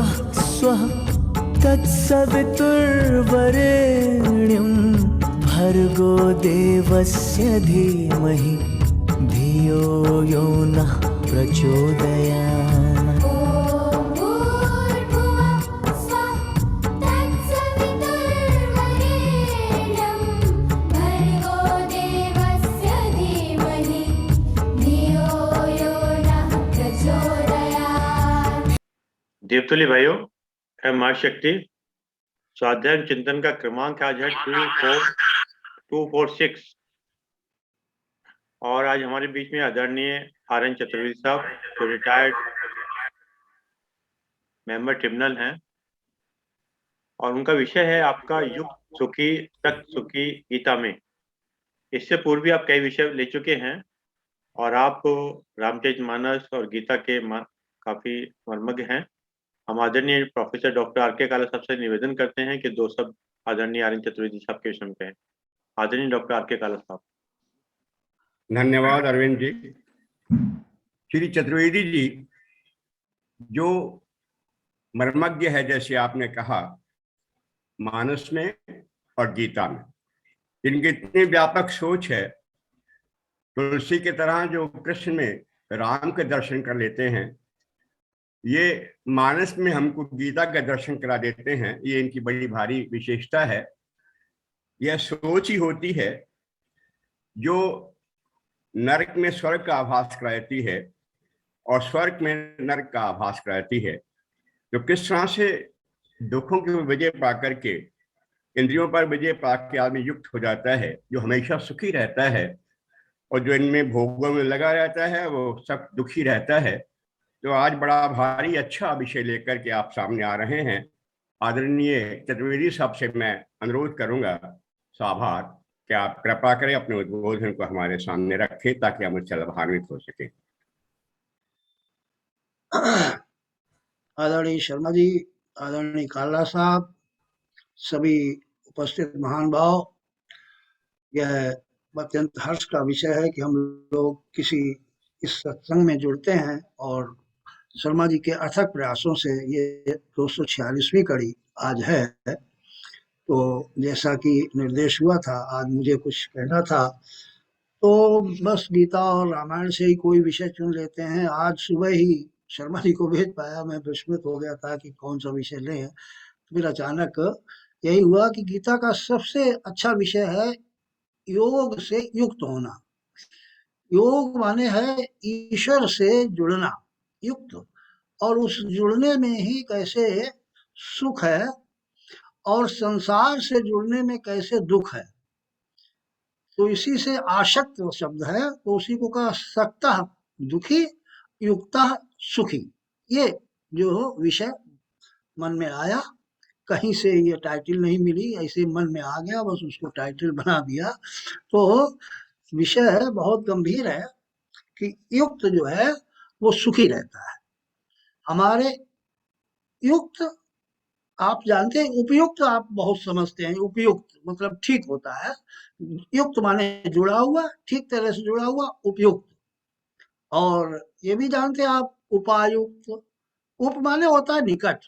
स्वः स्वः तत्सवितुर्वरेण्यं भर्गो देवस्य धीमहि धियो यो नः प्रचोदयात्। देवतुल्य भाइयों एवं माँ शक्ति, स्वाध्याय चिंतन का क्रमांक आज है 246 और आज हमारे बीच में आदरणीय RN चतुर्वेदी साहब जो रिटायर्ड मेंबर ट्रिब्यूनल हैं और उनका विषय है आपका युक्त सुखी तत् सुखी गीता में। इससे पूर्व भी आप कई विषय ले चुके हैं और आप रामचरितमानस और गीता के काफी मर्मज्ञ हैं। हम आदरणीय प्रोफेसर डॉक्टर RK काला साहब से निवेदन करते हैं कि दो शब्द आदरणीय RN चतुर्वेदी साहब के विषय में कहें। आदरणीय डॉक्टर RK काला साहब। धन्यवाद अरविंद जी। श्री चतुर्वेदी जी जो मर्मज्ञ है, जैसे आपने कहा, मानस में और गीता में, जिनकी इतनी व्यापक सोच है, तुलसी की तरह जो कृष्ण में राम के दर्शन कर लेते हैं, ये मानस में हमको गीता का दर्शन करा देते हैं। ये इनकी बड़ी भारी विशेषता है। यह सोच ही होती है जो नरक में स्वर्ग का आभास कराती है और स्वर्ग में नरक का आभास कराती है। तो किस तरह से दुखों की विजय पा करके, इंद्रियों पर विजय पा के आदमी युक्त हो जाता है, जो हमेशा सुखी रहता है, और जो इनमें भोगों में लगा रहता है वो सब दुखी रहता है। तो आज बड़ा भारी अच्छा विषय लेकर के आप सामने आ रहे हैं। आदरणीय चतुर्वेदी साहब से मैं अनुरोध करूंगा साभार कि आप कृपा करें, अपने उद्बोधन को हमारे सामने रखें ताकि हम उससे लाभान्वित हो सके। आदरणीय शर्मा जी, आदरणीय काला साहब, सभी उपस्थित महान भाव, यह अत्यंत हर्ष का विषय है कि हम लोग किसी इस सत्संग में जुड़ते हैं और शर्मा जी के अथक प्रयासों से ये 246वीं कड़ी आज है। तो जैसा कि निर्देश हुआ था, आज मुझे कुछ कहना था, तो बस गीता और रामायण से ही कोई विषय चुन लेते हैं। आज सुबह ही शर्मा जी को भेज पाया, मैं विस्मित हो गया था कि कौन सा विषय लें। फिर अचानक यही हुआ कि गीता का सबसे अच्छा विषय है योग से युक्त होना। योग माने है ईश्वर से जुड़ना, युक्त, और उस जुड़ने में ही कैसे सुख है और संसार से जुड़ने में कैसे दुख है। तो इसी से आसक्त शब्द है, तो उसी को कहा सक्ता दुखी, युक्ता सुखी। ये जो विषय मन में आया, कहीं से ये टाइटल नहीं मिली, ऐसे मन में आ गया, बस उसको टाइटल बना दिया। तो विषय है बहुत गंभीर है कि युक्त जो है वो सुखी रहता है। हमारे युक्त आप जानते हैं, उपयुक्त आप बहुत समझते हैं। उपयुक्त मतलब ठीक होता है, युक्त माने जुड़ा हुआ, ठीक तरह से जुड़ा हुआ, उपयुक्त। और ये भी जानते हैं आप उपायुक्त। उप माने होता है निकट,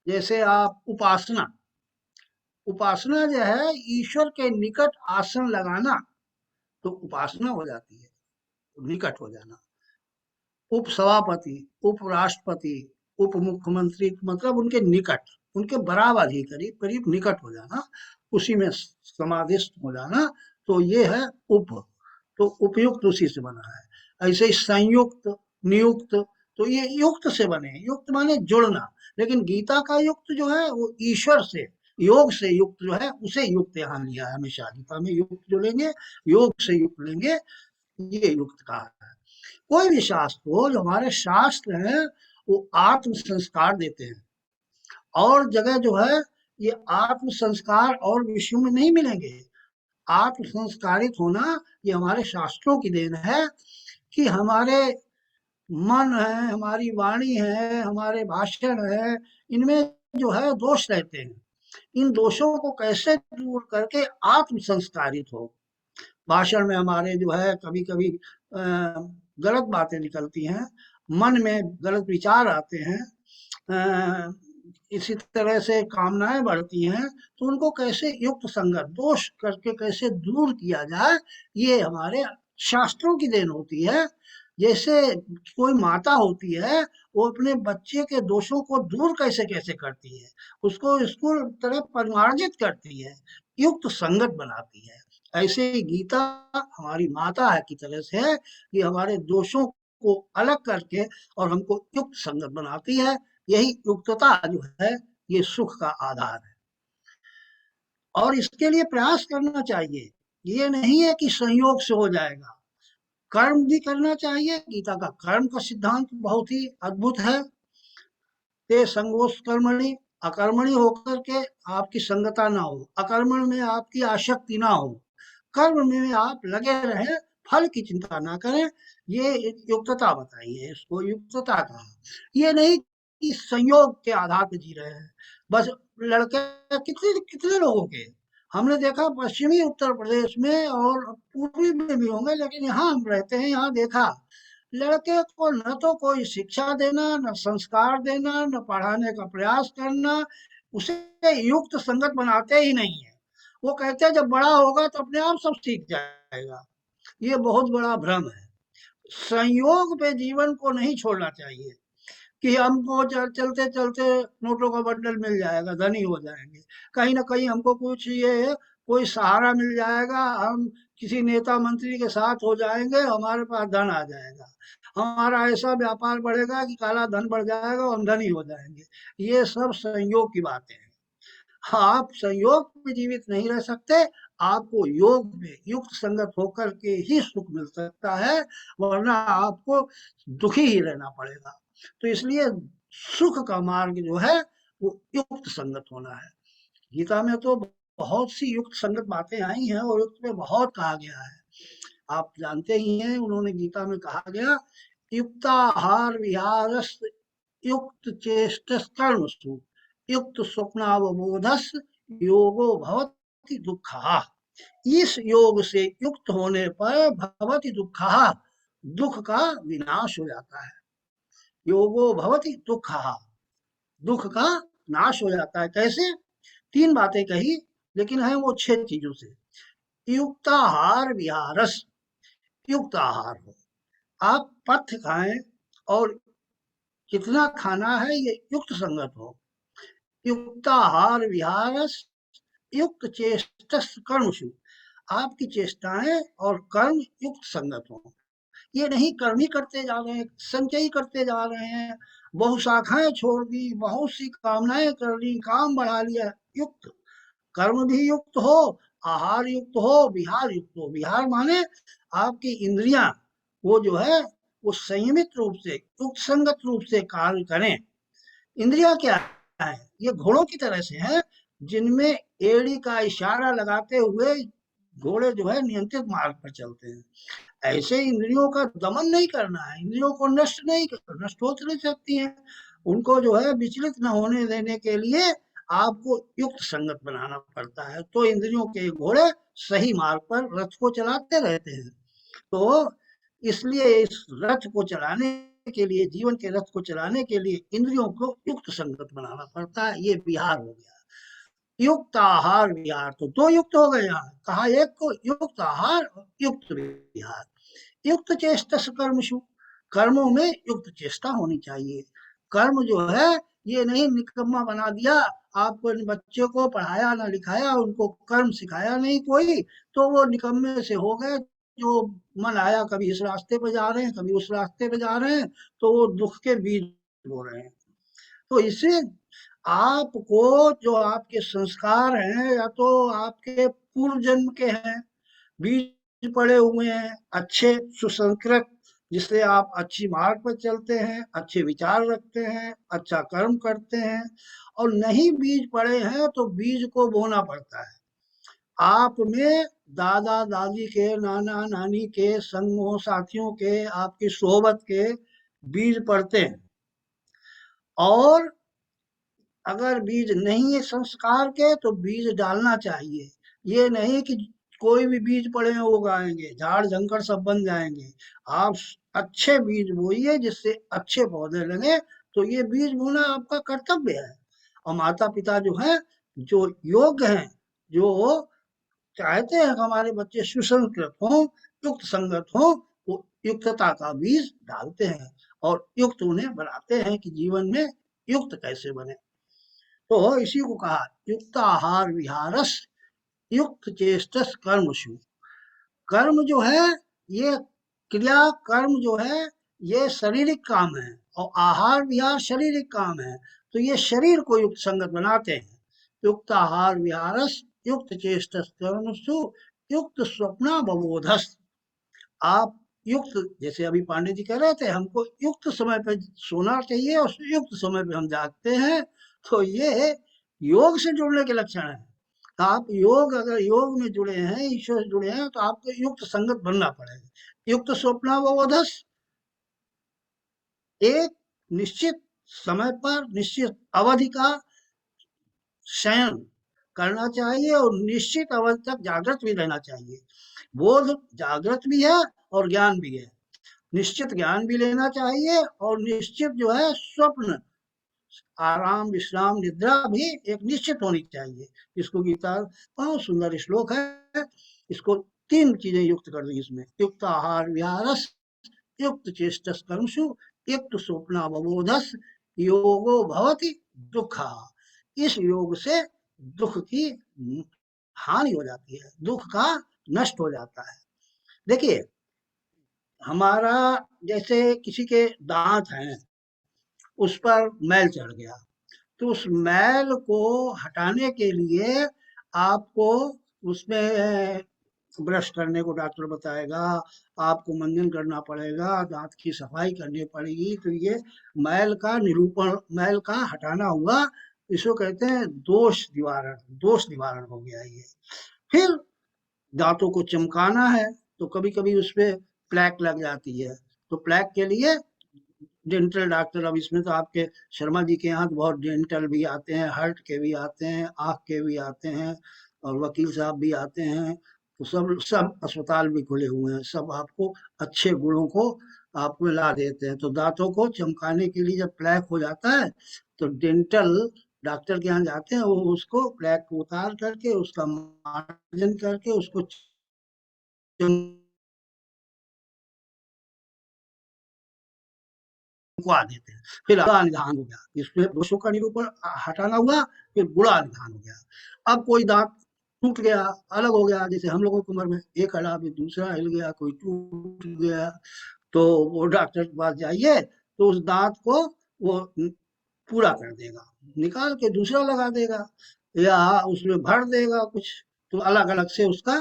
जैसे आप उपासना, उपासना जो है ईश्वर के निकट आसन लगाना, तो उपासना हो जाती है, निकट हो जाना। उप सभापति, उप राष्ट्रपति, उप मुख्यमंत्री, मतलब उनके निकट, उनके बराबर ही, करीब करीब निकट हो जाना, उसी में समाविष्ट हो जाना, तो ये है उप। तो उपयुक्त उसी से बना है। ऐसे ही संयुक्त, नियुक्त, तो ये युक्त से बने। युक्त माने जुड़ना, लेकिन गीता का युक्त जो है वो ईश्वर से, योग से युक्त जो है उसे युक्त यहाँ लिया है। हमेशा गीता में युक्त जो लेंगे, योग से युक्त लेंगे, ये युक्त कहा है। कोई भी शास्त्र हो, जो हमारे शास्त्र हैं वो आत्म संस्कार देते हैं, और जगह जो है ये आत्म संस्कार और विषयों में नहीं मिलेंगे। आत्म संस्कारित होना ये हमारे शास्त्रों की देन है कि हमारे मन है, हमारी वाणी है, हमारे भाषण है, इनमें जो है दोष रहते हैं। इन दोषों को कैसे दूर करके आत्म संस्कारित हो। भाषण में हमारे जो है कभी कभी गलत बातें निकलती हैं, मन में गलत विचार आते हैं, इसी तरह से कामनाएं बढ़ती हैं, तो उनको कैसे युक्त संगत दोष करके कैसे दूर किया जाए, ये हमारे शास्त्रों की देन होती है। जैसे कोई माता होती है, वो अपने बच्चे के दोषों को दूर कैसे कैसे करती है, उसको इसको तरह परिमार्जित करती है, युक्त संगत बनाती है। ऐसे ही गीता हमारी माता है की तरह से है कि हमारे दोषों को अलग करके और हमको युक्त संगत बनाती है। यही युक्तता जो है, ये सुख का आधार है और इसके लिए प्रयास करना चाहिए। ये नहीं है कि संयोग से हो जाएगा, कर्म भी करना चाहिए। गीता का कर्म का सिद्धांत बहुत ही अद्भुत है। ते संगोष कर्मणि, अकर्मणि होकर के आपकी संगता ना हो, अकर्मण में आपकी आसक्ति ना हो, कर्म में आप लगे रहें, फल की चिंता ना करें। ये युक्तता बताई है, इसको युक्तता कहा। ये नहीं कि संयोग के आधार पर जी रहे हैं। बस लड़के कितने कितने लोगों के हमने देखा, पश्चिमी उत्तर प्रदेश में और पूर्वी में भी होंगे, लेकिन यहाँ हम रहते हैं, यहाँ देखा लड़के को न तो कोई शिक्षा देना, न संस्कार देना, न पढ़ाने का प्रयास करना, उसे युक्त संगत बनाते ही नहीं है। वो कहते हैं जब बड़ा होगा तो अपने आप सब सीख जाएगा। ये बहुत बड़ा भ्रम है। संयोग पे जीवन को नहीं छोड़ना चाहिए कि हमको चलते चलते नोटों का बंडल मिल जाएगा, धनी हो जाएंगे, कहीं ना कहीं हमको कुछ ये कोई सहारा मिल जाएगा, हम किसी नेता मंत्री के साथ हो जाएंगे, हमारे पास धन आ जाएगा, हमारा ऐसा व्यापार बढ़ेगा कि काला धन बढ़ जाएगा, हम धनी हो जाएंगे। ये सब संयोग की बातें हैं। आप संयोग में जीवित नहीं रह सकते, आपको योग में युक्त संगत होकर के ही सुख मिल सकता है, वरना आपको दुखी ही रहना पड़ेगा। तो इसलिए सुख का मार्ग जो है वो युक्त संगत होना है। गीता में तो बहुत सी युक्त संगत बातें आई हैं और युक्त में बहुत कहा गया है। आप जानते ही हैं, उन्होंने गीता में कहा गया, युक्ताहार विहारस युक्त चेष्टस कर्मसु युक्त स्वप्नावबोधस योगो भवति दुःखः। इस योग से युक्त होने पर भवति दुःखः, दुख का विनाश हो जाता है। योगो भवति दुःखः, दुख का नाश हो जाता है। कैसे? 3 बातें कही, लेकिन है वो 6 चीजों से। युक्ताहार विहारस, युक्त आहार हो, आप पथ्य खाएं और कितना खाना है ये युक्त संगत हो। युक्ताहार विहारस युक्त चेष्टस कर्मसु, आपकी चेष्टाएं और कर्म युक्त संगत हो। ये नहीं कर्म ही करते जा रहे हैं, संचय करते जा रहे हैं, बहुशाखाएं छोड़ दी, बहुत सी कामनाएं कर ली, काम बढ़ा लिया। युक्त कर्म भी युक्त हो, आहार युक्त हो, विहार युक्त हो। विहार माने आपकी इंद्रियां वो जो है वो संयमित रूप से युक्त संगत रूप से कार्य करें। इंद्रियां क्या है? ये घोड़ों की तरह से है, जिनमें एड़ी का इशारा लगाते हुए घोड़े जो है नियंत्रित मार्ग पर चलते हैं। ऐसे इंद्रियों का दमन नहीं करना है, इंद्रियों को नष्ट नहीं करना, नष्ट हो नहीं सकती हैं। उनको जो है विचलित न होने देने के लिए आपको युक्त संगत बनाना पड़ता है, तो इंद्रियों के घोड़े सही मार्ग पर रथ को चलाते रहते हैं। तो इसलिए इस रथ को चलाने के लिए, जीवन के रथ को चलाने के लिए इंद्रियों को युक्त संगत बनाना पड़ता है। ये विहार हो गया। युक्त आहार विहार, तो 2 युक्त हो गए। यहाँ कहा एक को युक्त आहार और युक्त विहार। युक्त चेष्टस कर्मशु, कर्मों में युक्त चेष्टा होनी चाहिए। कर्म जो है ये नहीं निकम्मा बना दिया, आपको बच्चे को पढ़ाया ना लिखाया, उनको कर्म सिखाया नहीं कोई, तो वो निकम्मे से हो गए। जो मन आया, कभी इस रास्ते पे जा रहे हैं, कभी उस रास्ते पे जा रहे हैं, तो वो दुख के बीज बो रहे हैं। तो इससे आपको जो आपके संस्कार हैं, या तो आपके पूर्व जन्म के हैं, बीज पड़े हुए हैं अच्छे सुसंस्कृत, जिससे आप अच्छी मार्ग पर चलते हैं, अच्छे विचार रखते हैं, अच्छा कर्म करते हैं, और नहीं बीज पड़े हैं तो बीज को बोना पड़ता है। आप में दादा दादी के, नाना नानी के, संगों साथियों के, आपकी सोहबत के बीज पड़ते हैं। और अगर बीज नहीं है संस्कार के तो बीज डालना चाहिए। ये नहीं कि कोई भी बीज पड़े हैं वो उगाएंगे, झाड़ झंकर सब बन जाएंगे। आप अच्छे बीज बोइए जिससे अच्छे पौधे लगे, तो ये बीज बोना आपका कर्तव्य है। और माता पिता जो है, जो योग्य हैं, जो चाहते हैं कि हमारे बच्चे सुसंस्कृत हों, युक्त संगत हों, वो युक्तता का बीज डालते हैं और युक्त उन्हें बनाते हैं कि जीवन में युक्त कैसे बने। तो इसी को कहा युक्त आहार विहारस युक्त चेष्टस कर्मसु। कर्म जो है, ये क्रिया कर्म जो है, ये शारीरिक काम है और आहार विहार शारीरिक काम है। तो ये शरीर को युक्त संगत बनाते हैं। युक्त आहार विहारस युक्त चेष्टस कर्मसु युक्त स्वप्न बबोधस। आप युक्त, जैसे अभी पांडे जी कह रहे थे, हमको युक्त समय पे सोना चाहिए और युक्त समय पे हम जागते हैं। तो ये योग से जुड़ने के लक्षण है। आप योग, अगर योग में जुड़े हैं, ईश्वर से जुड़े हैं, तो आपको युक्त संगत बनना पड़ेगा। युक्त स्वप्नावबोधस, एक निश्चित समय पर निश्चित अवधि का शयन करना चाहिए और निश्चित अवधि तक जागृत भी रहना चाहिए। बोध जागृत भी है और ज्ञान भी है। निश्चित ज्ञान भी लेना चाहिए और निश्चित जो है स्वप्न, आराम, विश्राम, निद्रा भी एक निश्चित होनी चाहिए। इसको गीता, बहुत सुंदर श्लोक है, इसको 3 चीजें युक्त कर दी इसमें। युक्त आहार विहारस युक्त चेष्टस कर्मसु युक्त स्वप्नावबोधस योगो भवति दुःखा। इस योग से दुख की हानि हो जाती है, दुख का नष्ट हो जाता है। देखिए, हमारा जैसे किसी के दांत हैं, उस पर मैल चढ़ गया, तो उस मैल को हटाने के लिए आपको उसमें ब्रश करने को डॉक्टर बताएगा, आपको मंजन करना पड़ेगा, दांत की सफाई करनी पड़ेगी। तो ये मैल का निरूपण, मैल का हटाना हुआ, इसको कहते हैं दोष निवारण। दोष निवारण हो गया ये। फिर दांतों को चमकाना है, तो कभी कभी उस पर प्लैक लग जाती है, तो प्लैक के लिए डेंटल डॉक्टर, अब इसमें तो आपके शर्मा जी के यहाँ तो बहुत डेंटल भी आते हैं, हार्ट के भी आते हैं, आँख के भी आते हैं और वकील साहब भी आते हैं। तो सब अस्पताल भी खुले हुए हैं, सब आपको अच्छे गुणों को आपको ला देते हैं। तो दांतों को चमकाने के लिए जब प्लैक हो जाता है, तो डेंटल डॉक्टर के यहाँ जाते हैं, वो उसको प्लैक को उतार करके, उसका मार्जन करके, उसको रुकवा देते हैं। फिर बुरा निदान हो गया, इसमें दोषों का निरूपण हटाना हुआ, फिर बुरा निदान हो गया। अब कोई दांत टूट गया, अलग हो गया, जैसे हम लोगों की उम्र में एक हला, फिर दूसरा हिल गया, कोई टूट गया, तो वो डॉक्टर के पास जाइए, तो उस दांत को वो पूरा कर देगा, निकाल के दूसरा लगा देगा या उसमें भर देगा कुछ, तो अलग अलग से उसका,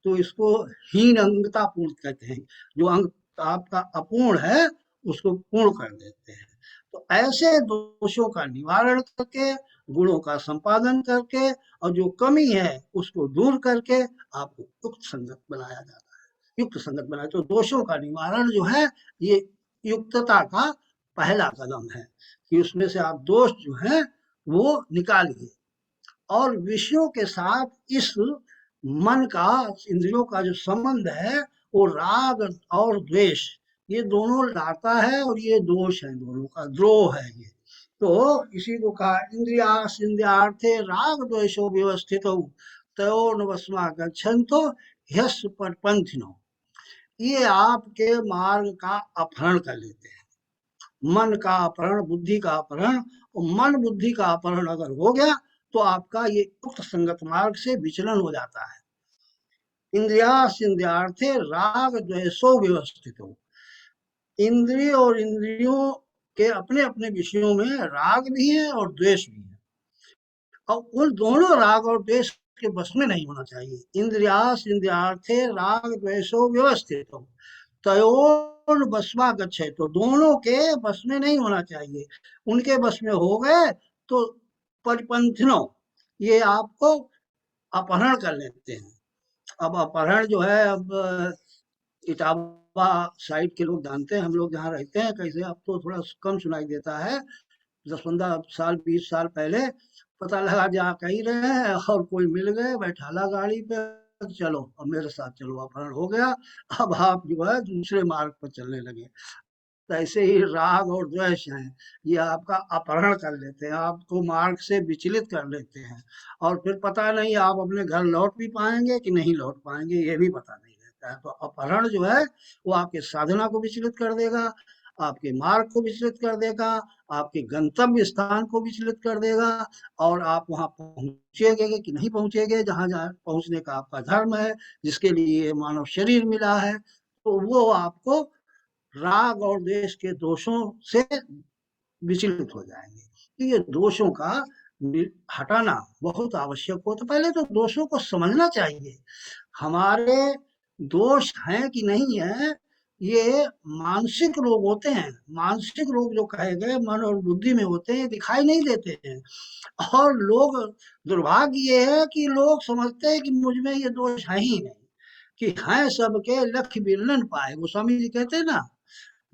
तो इसको हीन अंगता पूर्ण कहते हैं। जो अंग आपका अपूर्ण है, उसको पूर्ण कर देते हैं। तो ऐसे दोषों का निवारण करके, गुणों का संपादन करके, और जो कमी है उसको दूर करके आपको युक्त संगत बनाया जाता है। युक्त संगत बनाया, तो दोषों का निवारण जो है, ये युक्तता का पहला कदम है कि उसमें से आप दोष जो है वो निकालिए। और विषयों के साथ इस मन का, इंद्रियों का जो संबंध है, वो राग और द्वेष, ये दोनों लाता है और ये दोष है, दोनों का द्रोह है ये। तो इसी को कहा इंद्रियास इंद्रियार्थे राग द्वेषो व्यवस्थित हो तयोर्न वस्मा गच्छन्तो ह्यस परपंथिनो। ये आपके मार्ग का अपहरण कर लेते हैं। मन का अपहरण, बुद्धि का अपहरण, और मन बुद्धि का अपहरण अगर हो गया, तो आपका ये युक्त संगत मार्ग से विचलन हो जाता है। इंद्रियास इंद्रियार्थे राग द्वेषो व्यवस्थित हो। इंद्रिय और इंद्रियों के अपने अपने विषयों में राग भी है और द्वेष भी है, और उन दोनों राग और द्वेष के बस में नहीं होना चाहिए। इंद्रियास इंद्रियार्थे राग द्वेषो व्यवस्थित हो तयोर बसवा गच्छे, तो दोनों के बस में नहीं होना चाहिए। उनके बस में हो गए तो परिपंथनो, ये आपको अपहरण कर लेते हैं। अब अपहरण जो है, अब इटावा साइड के लोग जानते हैं, हम लोग जहाँ रहते हैं कैसे, अब तो थोड़ा कम सुनाई देता है। 10-15 साल 20 साल पहले पता लगा जा कहीं रहे हैं और कोई मिल गए, बैठाला गाड़ी पे, चलो अब मेरे साथ चलो, अपहरण हो गया, अब आप जो है दूसरे मार्ग पर चलने लगे। तो ऐसे ही राग और द्वेष हैं, ये आपका अपहरण कर लेते हैं, आपको मार्ग से विचलित कर लेते हैं, और फिर पता नहीं आप अपने घर लौट भी पाएंगे कि नहीं लौट पाएंगे, ये भी पता नहीं रहता है। तो अपहरण जो है वो आपके साधना को विचलित कर देगा, आपके मार्ग को विचलित कर देगा, आपके गंतव्य स्थान को विचलित कर देगा, और आप वहां पहुंचेंगे कि नहीं पहुंचेंगे, जहां जहां पहुंचने का आपका धर्म है, जिसके लिए मानव शरीर मिला है, तो वो आपको राग और द्वेष के दोषों से विचलित हो जाएंगे। तो ये दोषों का हटाना बहुत आवश्यक हो। तो पहले तो दोषों को समझना चाहिए, हमारे दोष हैं कि नहीं है, ये मानसिक रोग होते हैं। मानसिक रोग जो कहे गए मन और बुद्धि में होते हैं, दिखाई नहीं देते हैं। और लोग, दुर्भाग्य ये है कि लोग समझते हैं कि मुझ में ये दोष है ही नहीं, कि हैं सबके लख बिरलन पाए। गोस्वामी जी कहते हैं ना,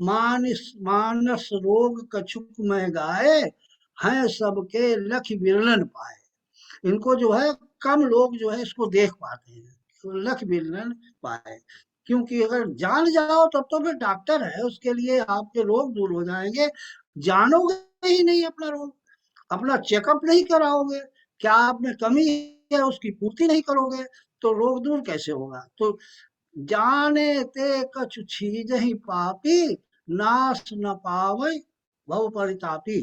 मानस मानस रोग कछुक में गाए, हैं सबके लख बिरलन पाए। इनको जो है कम लोग जो है इसको देख पाते हैं, तो लख बिरलन पाए। क्योंकि अगर जान जाओ तब तो फिर डॉक्टर है, उसके लिए आपके रोग दूर हो जाएंगे। जानोगे ही नहीं अपना रोग, अपना चेकअप नहीं कराओगे, क्या आप में कमी है उसकी पूर्ति नहीं करोगे, तो रोग दूर कैसे होगा। तो जाने ते कछु चीज ही पापी, नाश न पावे भव परितापी।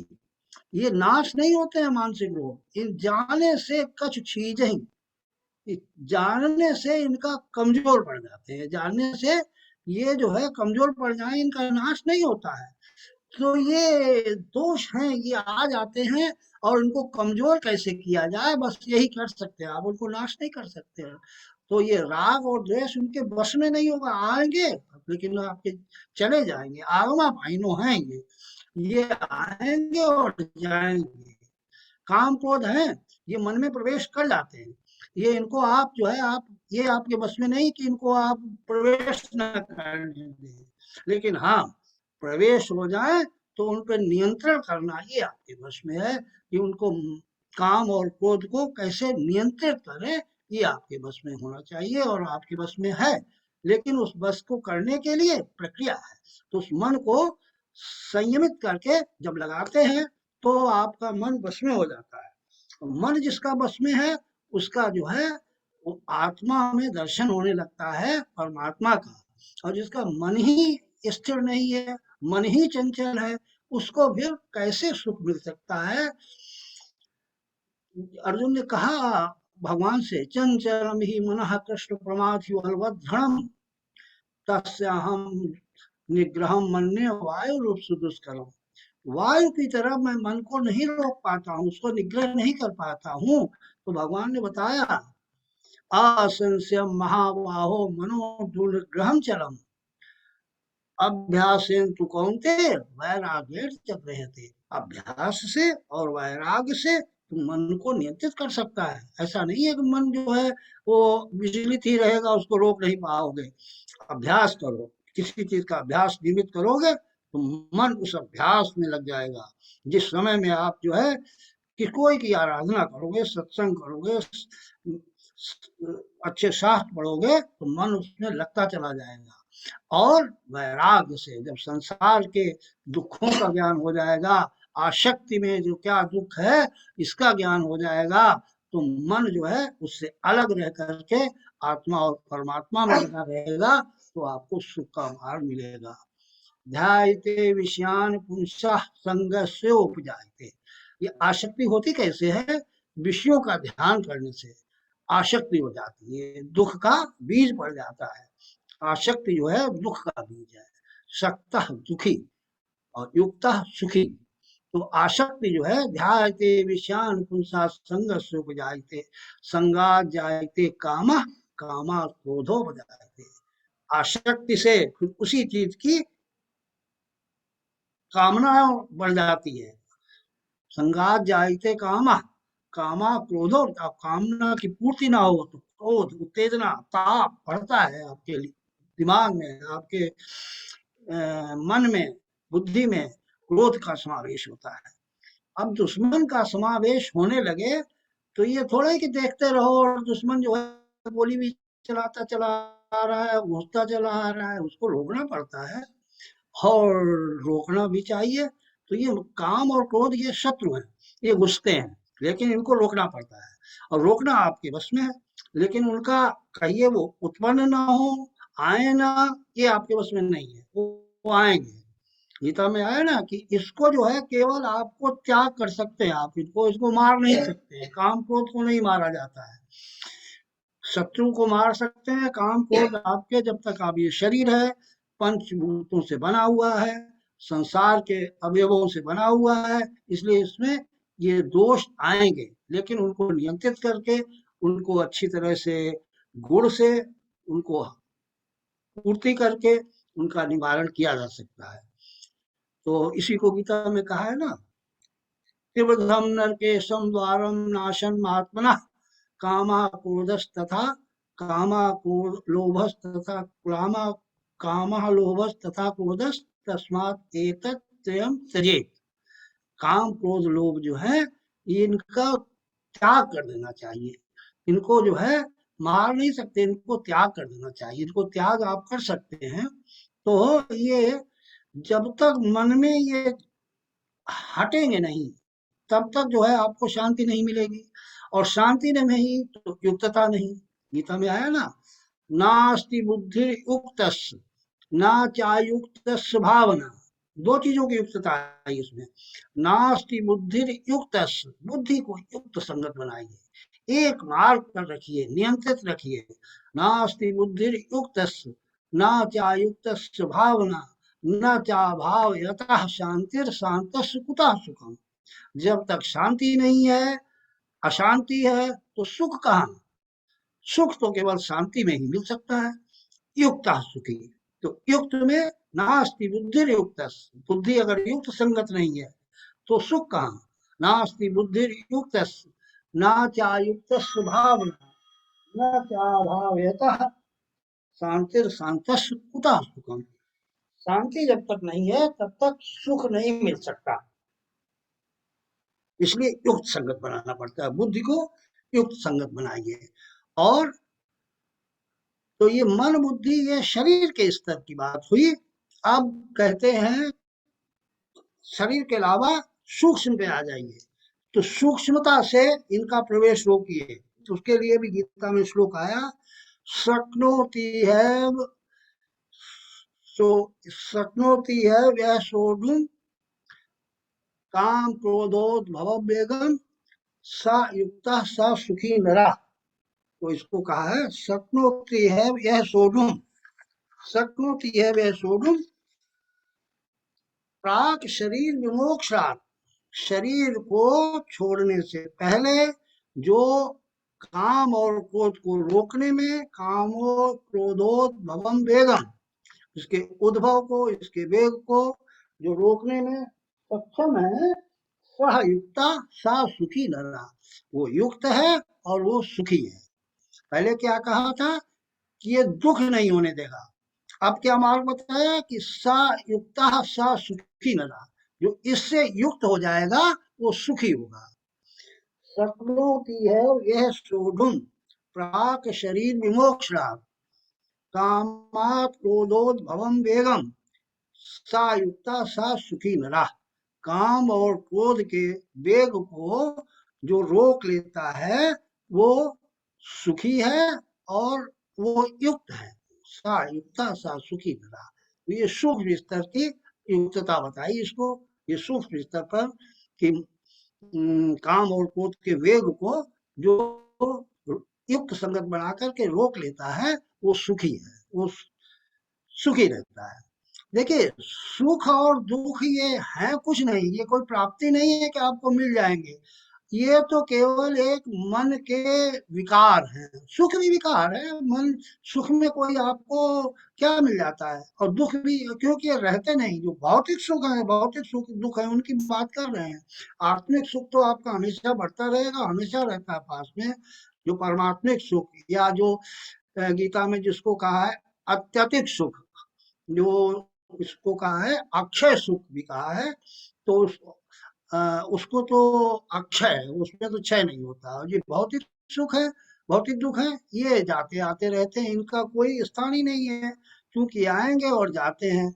ये नाश नहीं होते हैं मानसिक रोग, इन जाने से कछु चीज ही, जानने से इनका कमजोर पड़ जाते हैं, जानने से ये जो है कमजोर पड़ जाए, इनका नाश नहीं होता है। तो ये दोष हैं, ये आ जाते हैं, और इनको कमजोर कैसे किया जाए, बस यही कर सकते हैं आप, उनको नाश नहीं कर सकते हैं। तो ये राग और द्वेष उनके बस में नहीं होगा, आएंगे लेकिन आपके चले जाएंगे, आगमा भाइनो हैं ये आएंगे और जाएंगे। काम क्रोध है, ये मन में प्रवेश कर जाते हैं, ये इनको आप जो है आप, ये आपके बस में नहीं कि इनको आप प्रवेश न करने दें, लेकिन हाँ प्रवेश हो जाए तो उन पर नियंत्रण करना ये आपके बस में है, कि उनको काम और क्रोध को कैसे नियंत्रित करें, ये आपके बस में होना चाहिए और आपके बस में है। लेकिन उस बस को करने के लिए प्रक्रिया है, तो उस मन को संयमित करके जब लगाते हैं तो आपका मन बस में हो जाता है। मन जिसका बस में है उसका जो है वो आत्मा में दर्शन होने लगता है परमात्मा का, और जिसका मन ही स्थिर नहीं है, मन ही चंचल है, उसको फिर कैसे सुख मिल सकता है। अर्जुन ने कहा भगवान से, चंचलम ही मनः कृष्ण प्रमाथि बलवद्धरणम तस्याहम निग्रहम मन्ये वायु रूप सुदुष्करम। वायु की तरह मैं मन को नहीं रोक पाता हूँ, उसको निग्रह नहीं कर पाता हूँ। तो भगवान ने बताया, असंशयम महाबाहो मनो दुर्ग्रहम चलम अभ्यासेन तु कौन्तेय वैराग्येण च गृह्यते। अभ्यास से और वैराग्य से तुम मन को नियंत्रित कर सकता है। ऐसा नहीं है कि मन जो है वो विचलित ही रहेगा, उसको रोक नहीं पाओगे। अभ्यास करो, किसी चीज का अभ्यास नियमित करोगे तो मन उस अभ्यास में लग जाएगा। जिस समय में आप जो है कि कोई की आराधना करोगे, सत्संग करोगे, अच्छे शास्त्र पढ़ोगे, तो मन उसमें लगता चला जाएगा। और वैराग्य से जब संसार के दुखों का ज्ञान हो जाएगा, आसक्ति में जो क्या दुख है इसका ज्ञान हो जाएगा, तो मन जो है उससे अलग रह करके आत्मा और परमात्मा में लगा रहेगा, तो आपको सुख का मार्ग मिलेगा। ध्यायते विषयान पुंसः संगस्य उपजायते। ये आसक्ति होती कैसे है, विषयों का ध्यान करने से आसक्ति हो जाती है, दुख का बीज पड़ जाता है। आसक्ति जो है दुख का बीज है। सक्तः दुखी और युक्तः सुखी। तो आसक्ति जो है, ध्यायते विषयान पुंसः संगस्य उपजायते संगात जायते कामः कामात् क्रोधोपजायते। आसक्ति से फिर उसी चीज की कामना बढ़ जाती है। संगात जायते कामः कामा क्रोधो, कामना की पूर्ति ना हो तो क्रोध, उत्तेजना, ताप बढ़ता है आपके दिमाग में, आपके मन में, बुद्धि में क्रोध का समावेश होता है। अब दुश्मन का समावेश होने लगे तो ये थोड़ा ही कि देखते रहो और दुश्मन जो है गोली भी चलाता चला आ रहा है, घुसता चला आ रहा है, उसको रोकना पड़ता है। और रोकना भी चाहिए। तो ये काम और क्रोध ये शत्रु हैं, ये घुसते हैं, लेकिन इनको रोकना पड़ता है, और रोकना आपके बस में है। लेकिन उनका कहिए वो उत्पन्न ना हो, आए ना, ये आपके बस में नहीं है, वो आएंगे। गीता में आया ना कि इसको जो है केवल आपको त्याग कर सकते हैं आप, इसको मार नहीं सकते हैं। काम क्रोध को नहीं मारा जाता है, शत्रु को मार सकते हैं। काम क्रोध आपके, जब तक आप ये शरीर है, पंचभूतों से बना हुआ है, संसार के अवयवों से बना हुआ है, इसलिए इसमें ये दोष आएंगे, लेकिन उनको नियंत्रित करके, उनको अच्छी तरह से गुण से उनको पूर्ति करके उनका निवारण किया जा सकता है। तो इसी को गीता में कहा है ना, त्रिविधम नरकेशम द्वारम नाशन महात्मना कामा क्रोधस्तथा कामः लोभस्तथा क्रोधस् तस्मात् एतत् त्रयम् त्यजेत्। काम क्रोध लोभ जो है, इनका त्याग कर देना चाहिए। इनको जो है मार नहीं सकते, इनको त्याग कर देना चाहिए। इनको त्याग आप कर सकते हैं, तो ये जब तक मन में ये हटेंगे नहीं, तब तक जो है आपको शांति नहीं मिलेगी, और शांति नहीं तो युक्तता नहीं। गीता में आया ना, नास्ति बुद्धि युक्तस्य ना चायुक्तस्य भावना। दो चीजों की युक्तता है इसमें। नास्ति बुद्धि युक्तस्य, बुद्धि को युक्त संगत बनाइए, एक मार्ग पर रखिए, नियंत्रित रखिए। नास्ति बुद्धि युक्तस्य ना चायुक्तस्य भावना न चा भाव यतः शांतिर शांतस्य कुतः सुखम। जब तक शांति नहीं है, अशांति है, तो सुख कहाँ? सुख तो केवल शांति में ही मिल सकता है। युक्त सुखी, तो युक्त में नास्ति बुद्धि युक्त, बुद्धि अगर युक्त संगत नहीं है तो सुख कहाँ? नास्ति बुद्धि युक्त ना चायुक्त भावना न चा भावयतः शांतिर शांतस्य कुतः सुखम। शांति जब तक नहीं है तब तक सुख नहीं मिल सकता, इसलिए युक्त संगत बनाना पड़ता है। बुद्धि को युक्त संगत बनाइए। और तो ये मन बुद्धि, ये शरीर के स्तर की बात हुई। अब कहते हैं शरीर के अलावा सूक्ष्म पे आ जाइए, तो सूक्ष्मता से इनका प्रवेश रोकिए। तो उसके लिए भी गीता में श्लोक आया, शक्नोति है वह सोढुम काम क्रोधोद्भव वेगम स युक्तः स सुखी नरः। तो इसको कहा है शक्नोति है यह सोढुम, शक्नोति है वह सोढुम प्राक शरीर विमोक्षात्। शरीर को छोड़ने से पहले जो काम और क्रोध को रोकने में, कामो क्रोधोद्भवम वेगम, इसके उद्भव को, इसके वेग को जो रोकने में सक्षम है, सह युक्ता सा सुखी नरा, वो युक्त है और वो सुखी है। पहले क्या कहा था कि ये दुख नहीं होने देगा, अब क्या मार्ग बताया कि सा युक्ता सा सुखी नरा, जो इससे युक्त हो जाएगा वो सुखी होगा। सपनों की है यह सोढुम प्राक शरीर विमोक्षात् कामात् क्रोधोद्भवम वेगम सा युक्ता सा सुखी नरा। काम और क्रोध के वेग को जो रोक लेता है वो सुखी है और वो युक्त है। सा युक्ता सा सुखी नरा, तो ये सूक्ष्म स्तर की युक्तता बताई इसको। ये सूक्ष्म स्तर पर कि काम और क्रोध के वेग को जो युक्त संगत बना करके रोक लेता है वो सुखी है, वो सुखी रहता है। देखिए सुख और दुख ये है कुछ नहीं, ये कोई प्राप्ति नहीं है कि आपको मिल जाएंगे, ये तो केवल एक मन के विकार हैं। सुख भी विकार है, मन सुख में कोई आपको क्या मिल जाता है, और दुख भी, क्योंकि ये रहते नहीं। जो भौतिक सुख है, भौतिक सुख दुख है, उनकी बात कर रहे हैं। आत्मिक सुख तो आपका हमेशा बढ़ता रहेगा, हमेशा रहता है पास में। जो परमात्मिक सुख, या जो गीता में जिसको कहा है अत्यधिक सुख, जो इसको कहा है अक्षय सुख भी कहा है, तो उसको तो अक्षय है, उसमें तो क्षय नहीं होता। ये भौतिक सुख है, भौतिक दुख है, ये जाते आते रहते हैं, इनका कोई स्थान ही नहीं है, क्योंकि आएंगे और जाते हैं।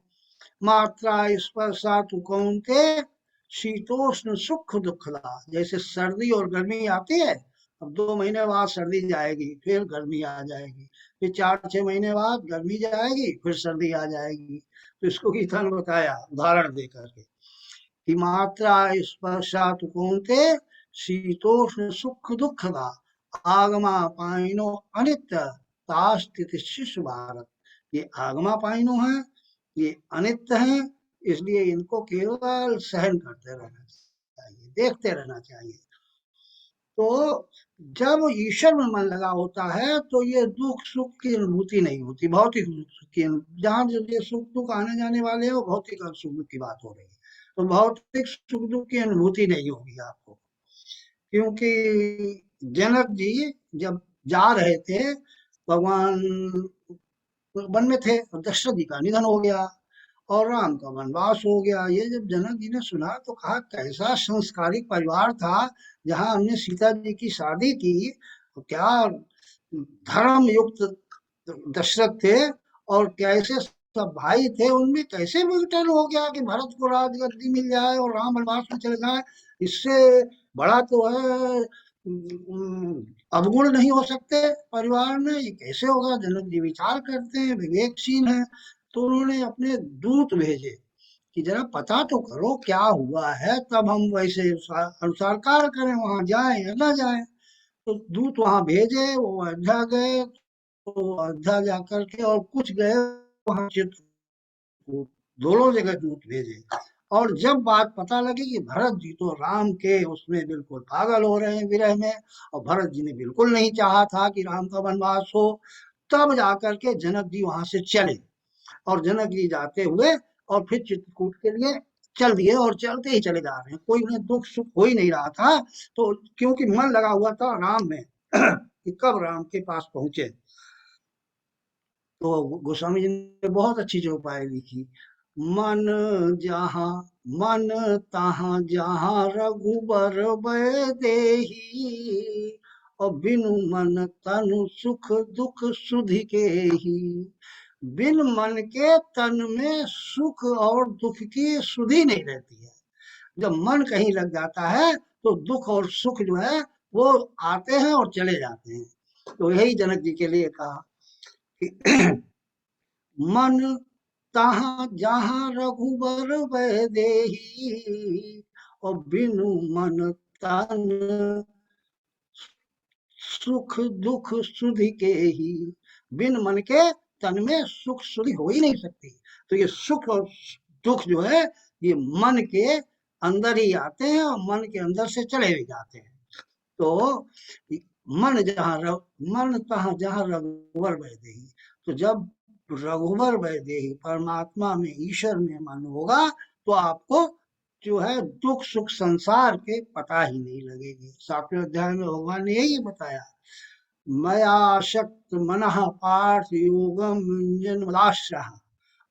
मात्रा स्पर्शा तु कौन्ते शीतोष्ण सुख दुखदा। जैसे सर्दी और गर्मी आती है, अब 2 महीने बाद सर्दी जाएगी, फिर गर्मी आ जाएगी, फिर 4-6 महीने बाद गर्मी जाएगी, फिर सर्दी आ जाएगी। तो इसको गीता ने बताया उदाहरण दे करके कि मात्रा स्पर्शा तु कौन्ते शीतोष्ण सुख दुखदा आगमा पाइनो अनित्य तास्तिति शिशु भारत। ये आगमा पाइनो है, ये अनित्य है, इसलिए इनको केवल सहन करते रहना चाहिए, देखते रहना चाहिए। तो जब ईश्वर में मन लगा होता है तो ये दुख सुख की अनुभूति नहीं होती। भौतिक सुख की, जहाँ जो ये सुख दुख आने जाने वाले हैं वो भौतिक सुख दुख की बात हो रही है, तो भौतिक सुख दुख की अनुभूति नहीं होगी आपको। क्योंकि जनक जी जब जा रहे थे, भगवान वन में थे और दशरथ जी का निधन हो गया और राम का वनवास हो गया। ये जब जनक जी ने सुना तो कहा कैसा संस्कारिक परिवार था, जहाँ हमने सीता जी की शादी की, तो क्या धर्म युक्त दशरथ थे और कैसे सब भाई थे, उनमें कैसे विघटन हो गया कि भरत को राजगद्दी मिल जाए और राम वनवास में चले जाए। इससे बड़ा तो है अवगुण नहीं हो सकते परिवार में, ये कैसे होगा। जनक जी विचार करते हैं, विवेकशील हैं, तो उन्होंने अपने दूत भेजे कि जरा पता तो करो क्या हुआ है, तब हम वैसे अनुसार कार्य करें, वहां जाए या ना जाए। तो दूत वहां भेजे, वो अयोध्या गए, तो अयोध्या जाकर के और कुछ गए वहां चित्रकूट, दोनों जगह दूत भेजे। और जब बात पता लगी कि भरत जी तो राम के उसमें बिल्कुल पागल हो रहे हैं विरह में, और भरत जी ने बिल्कुल नहीं चाहा था कि राम का वनवास हो, तब जाकर के जनक जी वहां से चले और जनक जी जाते हुए और फिर चित्रकूट के लिए चल दिए और चलते ही चले जा रहे हैं। कोई उन्हें दुख सुख हो ही नहीं रहा था, तो क्योंकि मन लगा हुआ था राम में कि कब राम के पास पहुंचे। तो गोस्वामी जी ने बहुत अच्छी जो उपाय लिखी, मन जहाँ मन तहाँ जहाँ रघुबर देही, और बिनु मन तनु सुख दुख सुधि के ही। बिन मन के तन में सुख और दुख की सुधि नहीं रहती है। जब मन कहीं लग जाता है तो दुख और सुख जो है वो आते हैं और चले जाते हैं। तो यही जनक जी के लिए कहा कि मन तहाँ जहाँ रघुबर देही, और बिनु मन तन सुख दुख सुधि के ही। बिन मन के तन में सुख सुधि हो ही नहीं सकती। तो ये सुख और दुख जो है ये मन के अंदर ही आते हैं और मन के अंदर से चले भी जाते हैं। तो मन तहाँ जहाँ रघुवर वैदेही, तो जब रघुवर वैदेही परमात्मा में ईश्वर में मन होगा तो आपको जो है दुख सुख संसार के पता ही नहीं लगेगी। 7वें अध्याय में भगवान ने यही बताया, मया शक्त मनः पार्थ योगम युञ्जन मदाश्रयः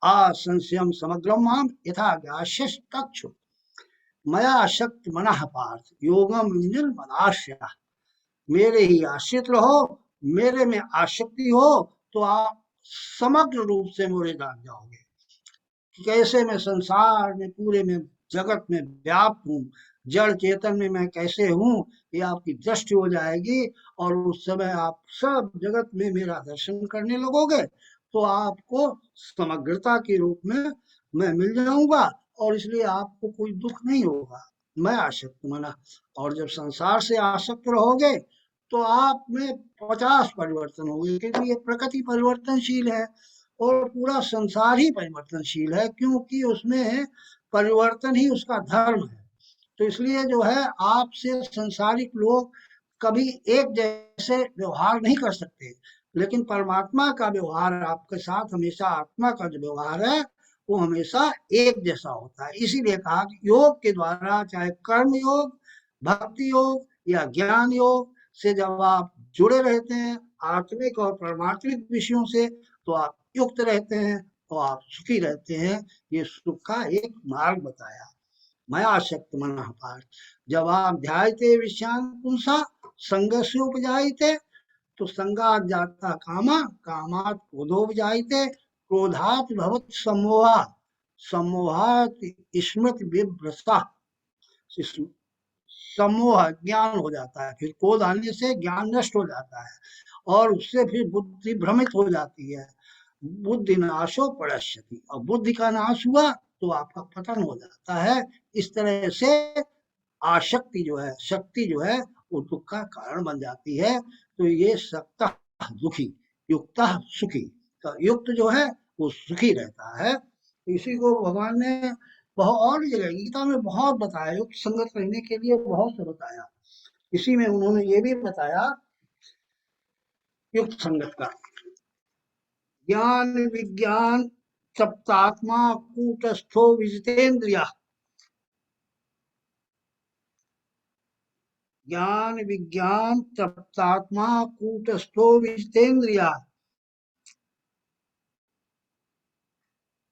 असंशयम समग्रम माम यथा ज्ञास्यसि तच्छु। मया शक्त मनः पार्थ योगम युञ्जन मदाश्रयः, मेरे ही आश्रित रहो, मेरे में आसक्ति हो तो आप समग्र रूप से मोरे जान जाओगे। कैसे मैं संसार में पूरे में जगत में व्याप्त हूँ, जड़ चेतन में मैं कैसे हूँ, ये आपकी दृष्टि हो जाएगी और उस समय आप सब जगत में मेरा दर्शन करने लगोगे तो आपको समग्रता के रूप में मैं मिल जाऊंगा और इसलिए आपको कोई दुख नहीं होगा। मैं आसक्त मना, और जब संसार से आसक्त रहोगे तो आप में 50 परिवर्तन होंगे, क्योंकि ये प्रकृति परिवर्तनशील है और पूरा संसार ही परिवर्तनशील है, क्योंकि उसमें परिवर्तन ही उसका धर्म है। तो इसलिए जो है आपसे संसारिक लोग कभी एक जैसे व्यवहार नहीं कर सकते, लेकिन परमात्मा का व्यवहार आपके साथ हमेशा, आत्मा का जो व्यवहार है वो हमेशा एक जैसा होता है। इसीलिए कहा कि योग के द्वारा, चाहे कर्म योग, भक्ति योग या ज्ञान योग से जब आप जुड़े रहते हैं आत्मिक और परमात्मिक विषयों से, तो आप युक्त रहते हैं और आप सुखी रहते हैं। ये सुख का एक मार्ग बताया। मया शक्त मनः पार्थ, जब आप ध्यायते विषयान पुंसा संगस्य उपजायते, तो संगात जाता कामा, कामात क्रोधोपजायते, क्रोधात भवत सम्मोहा, सम्मोहात स्मृति विभ्रष्टा, सम्मोह ज्ञान हो जाता है, फिर क्रोध आने से ज्ञान नष्ट हो जाता है और उससे फिर बुद्धि भ्रमित हो जाती है। बुद्धि नाशो पश्यति, और बुद्धि का नाश हुआ तो आपका पतन हो जाता है। इस तरह से आशक्ति जो है, शक्ति जो है, वो दुख का कारण बन जाती है। तो ये सक्ता दुखी, युक्ता सुखी, तो युक्त जो है वो सुखी रहता है। इसी को भगवान ने बहुत और जगह गीता में बहुत बताया, युक्त संगत रहने के लिए बहुत से बताया। इसी में उन्होंने ये भी बताया युक्त संगत का, ज्ञान विज्ञान सप्तात्मा कूटस्थो विजितेन्द्रिया, ज्ञान विज्ञान सप्तात्मा कूटस्थो विजितेन्द्रिया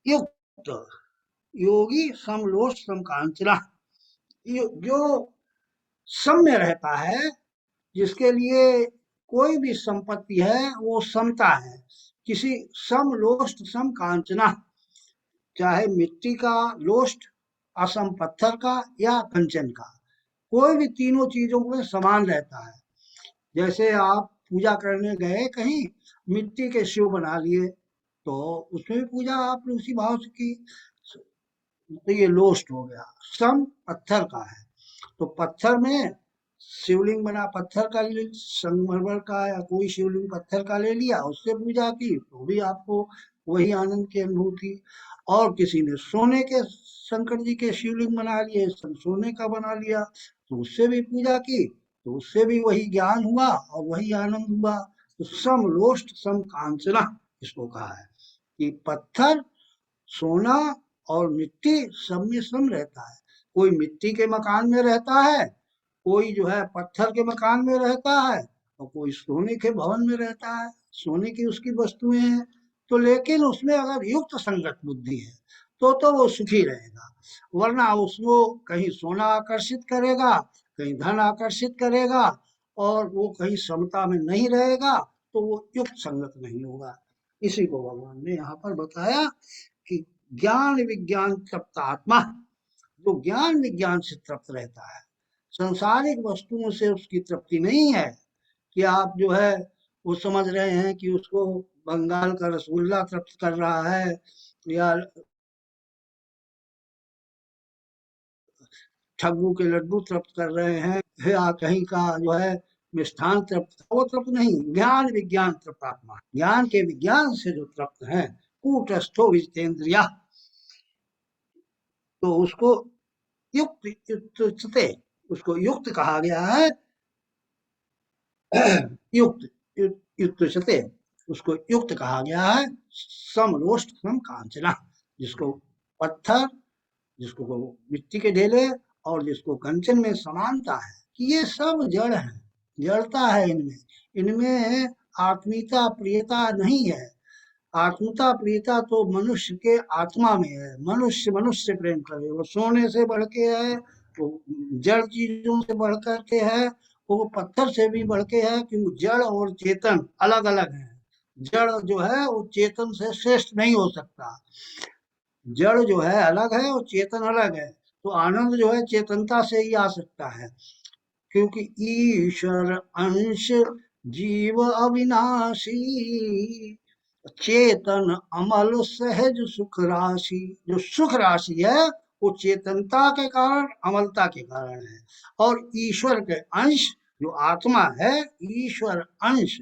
युक्त योगी समलोष समकांचना, जो सम में रहता है, जिसके लिए कोई भी संपत्ति है वो समता है, किसी समलोष्ट समकांचना, चाहे मिट्टी का लोष्ट, असम पत्थर का या कंचन का, कोई भी तीनों चीजों में समान रहता है। जैसे आप पूजा करने गए कहीं, मिट्टी के शिव बना लिए तो उसमें भी पूजा आपने उसी भाव से की, तो ये लोस्ट हो गया। सम पत्थर का है, तो पत्थर में शिवलिंग बना, पत्थर का संगमरमर का या कोई शिवलिंग पत्थर का ले लिया, उससे पूजा की तो भी आपको वही आनंद की अनुभूति। और किसी ने सोने के शंकर जी के शिवलिंग बना लिए, सोने का बना लिया, तो उससे भी पूजा की तो उससे भी वही ज्ञान हुआ और वही आनंद हुआ। तो सम लोष्ट सम कांचना इसको कहा है कि पत्थर, सोना और मिट्टी सब में सम रहता है। कोई मिट्टी के मकान में रहता है, कोई जो है पत्थर के मकान में रहता है, और कोई सोने के भवन में रहता है, सोने की उसकी वस्तुएं हैं। तो लेकिन उसमें अगर युक्त संगत बुद्धि है तो वो सुखी रहेगा, वरना उसको कहीं सोना आकर्षित करेगा, कहीं धन आकर्षित करेगा, और वो कहीं समता में नहीं रहेगा, तो वो युक्त संगत नहीं होगा। इसी को भगवान ने यहाँ पर बताया कि ज्ञान विज्ञान तृप्त आत्मा, जो ज्ञान विज्ञान से तृप्त रहता है, संसारिक वस्तुओं से उसकी तृप्ति नहीं है कि आप जो है वो समझ रहे हैं कि उसको बंगाल का रसगुल्ला तृप्त कर रहा है या ठग्गू के लड्डू तृप्त कर रहे हैं या कहीं का जो है मिष्ठान तृप्त, वो तृप्त नहीं। ज्ञान विज्ञान तृप्त आत्मा, ज्ञान के विज्ञान से जो तृप्त है, कूटस्थो विजितेन्द्रिया, तो उसको युक्त युक्त उसको युक्त कहा गया है। युक्त युक्त उसको युक्त कहा गया है। समलोष्ट सम कांचना, जिसको पत्थर, जिसको मिट्टी के ढेले और जिसको कंचन में समानता है कि ये सब जड़ है, जड़ता है इनमें, इनमें आत्मीयता प्रियता नहीं है। आत्मता प्रियता तो मनुष्य के आत्मा में है, मनुष्य मनुष्य से प्रेम करे, वो सोने से बढ़ के है, वो जड़ चीजों से बढ़ कर के है, वो पत्थर से भी बढ़ के है, क्योंकि जड़ और चेतन अलग अलग है। जड़ जो है वो चेतन से श्रेष्ठ नहीं हो सकता, जड़ जो है अलग है और चेतन अलग है। तो आनंद जो है चेतनता से ही आ सकता है, क्योंकि ईश्वर अंश जीव अविनाशी, चेतन अमल सहज सुख राशि, जो सुख राशि है वो चेतनता के कारण, अमलता के कारण है। और ईश्वर के अंश जो आत्मा है, ईश्वर अंश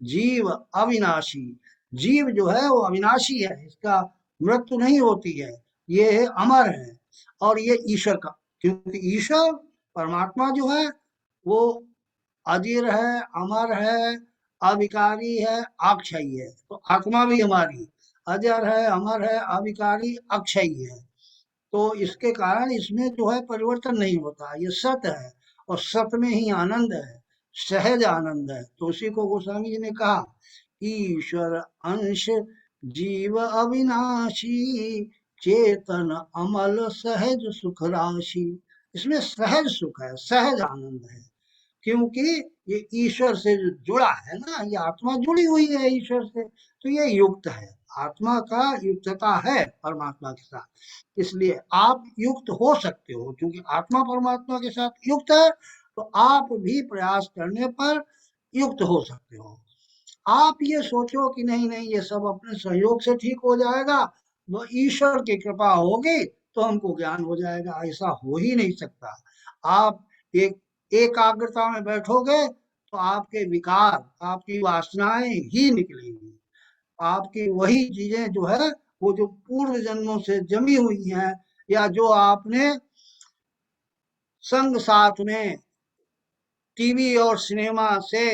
जीव अविनाशी, जीव जो है वो अविनाशी है, इसका मृत्यु नहीं होती है, ये अमर है। और ये ईश्वर का, क्योंकि ईश्वर परमात्मा जो है वो अजीर है, अमर है, अविकारी है, अक्षयी है। तो आत्मा भी हमारी अजर है, अमर है, अविकारी, अक्षयी है। तो इसके कारण इसमें जो है परिवर्तन नहीं होता, ये सत्य है और सत्य में ही आनंद है, सहज आनंद है। तो उसी को गोस्वामी जी ने कहा, ईश्वर अंश जीव अविनाशी, चेतन अमल सहज सुख राशि। इसमें सहज सुख है, सहज आनंद है, क्योंकि ये ईश्वर से जो जुड़ा है ना, ये आत्मा जुड़ी हुई है ईश्वर से, तो ये युक्त है। आत्मा का युक्तता है परमात्मा के साथ, इसलिए आप युक्त हो सकते हो। क्योंकि आत्मा परमात्मा के साथ युक्त है तो आप भी प्रयास करने पर युक्त हो सकते हो। आप ये सोचो कि नहीं नहीं ये सब अपने सहयोग से ठीक हो जाएगा, वो ईश्वर की कृपा होगी तो हमको ज्ञान हो जाएगा, ऐसा हो ही नहीं सकता। आप एक एकाग्रता में बैठोगे तो आपके विकार, आपकी वासनाएं ही निकलेंगी। आपकी वही चीजें जो है वो जो पूर्व जन्मों से जमी हुई हैं, या जो आपने संग साथ में टीवी और सिनेमा से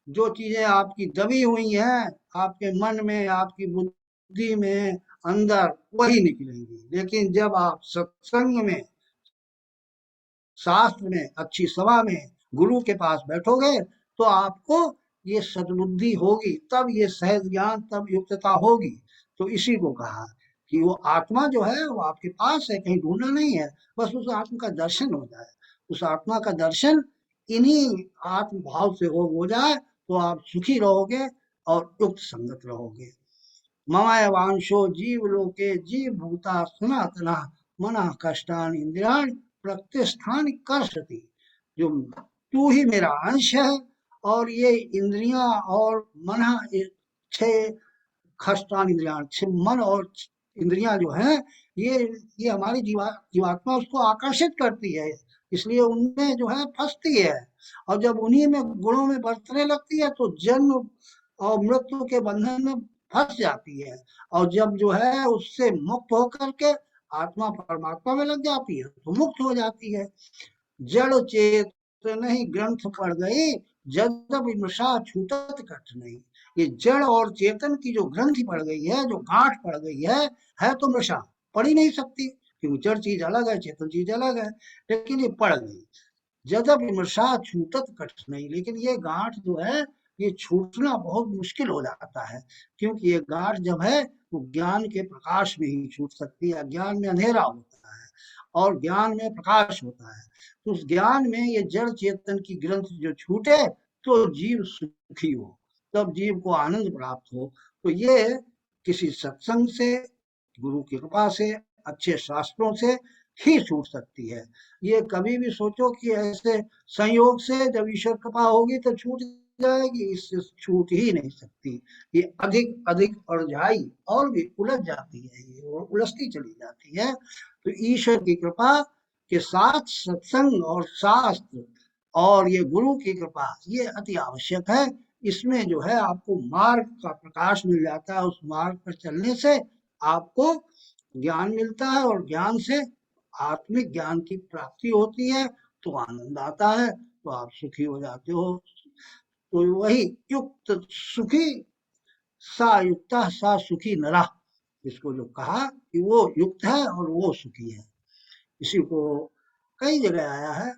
जो चीजें आपकी दबी हुई हैं आपके मन में, आपकी बुद्धि में अंदर, वही निकलेंगी। लेकिन जब आप सत्संग में, शास्त्र में, अच्छी सभा में, गुरु के पास बैठोगे तो आपको ये सद्बुद्धि होगी, तब ये सहज ज्ञान, तब युक्तता होगी। तो इसी को कहा कि वो आत्मा जो है वो आपके पास है, कहीं ढूंढना नहीं है, बस उस आत्मा का दर्शन हो जाए। उस आत्मा का दर्शन इन्हीं आत्म भाव से हो जाए तो आप सुखी रहोगे और युक्त संगत रहोगे। ममय वांशो जीव लोके जीव भूता सनातना मना कष्टान इंद्रियाण प्रतिष्ठान कर्षति। जो तू ही मेरा अंश है और ये इंद्रियां और मन, छह खष्टान इंद्रियाण, मन और इंद्रियां जो हैं ये हमारी जीवात्मा उसको आकर्षित करती है, इसलिए उनमें जो है फंसती है। और जब उन्हीं में गुणों में बरतने लगती है तो जन्म और मृत्यु के बंधन में फंस जाती है। और जब जो है उससे मुक्त होकर के आत्मा परमात्मा में लग जाती है तो मुक्त हो जाती है। जड़ चेतन ही ग्रंथ पड़ गई, जब विमर्शा छूटत कठ नहीं। ये जड़ और चेतन की जो ग्रंथि पड़ गई है, जो गांठ पड़ गई है तो मृषा, पड़ ही नहीं सकती, क्योंकि जड़ चीज अलग है, चेतन चीज अलग है, लेकिन ये पड़ गई। जब विमर्शा छूटत कठ नहीं, लेकिन ये गांठ जो है ये छूटना बहुत मुश्किल हो जाता है, क्योंकि ये गांठ जब है वो ज्ञान के प्रकाश में ही छूट सकती है। ज्ञान में अंधेरा होता है और ज्ञान में प्रकाश होता है। तो उस ज्ञान में ये जड़ चेतन की ग्रंथ जो छूटे तो जीव सुखी हो, तब जीव को आनंद प्राप्त हो। तो ये किसी सत्संग से, गुरु की कृपा से, अच्छे शास्त्रों से ही छूट सकती है। ये कभी भी सोचो कि ऐसे संयोग से जब ईश्वर कृपा होगी तो छूट जाएगी, इससे छूट ही नहीं सकती। ये अधिक अधिक अड़झाई और भी उलझ जाती है, ये उलझती चली जाती है। तो ईश्वर की कृपा के साथ सत्संग और शास्त्र और ये गुरु की कृपा ये अति आवश्यक है। इसमें जो है आपको मार्ग का प्रकाश मिल जाता है, उस मार्ग पर चलने से आपको ज्ञान मिलता है और ज्ञान से आत्मिक ज्ञान की प्राप्ति होती है, तो आनंद आता है, तो आप सुखी हो जाते हो। तो वही युक्त सुखी सा युक्ता सा सुखी नरा, इसको जो कहा कि वो युक्त है और वो सुखी है, इसी को कई जगह आया है।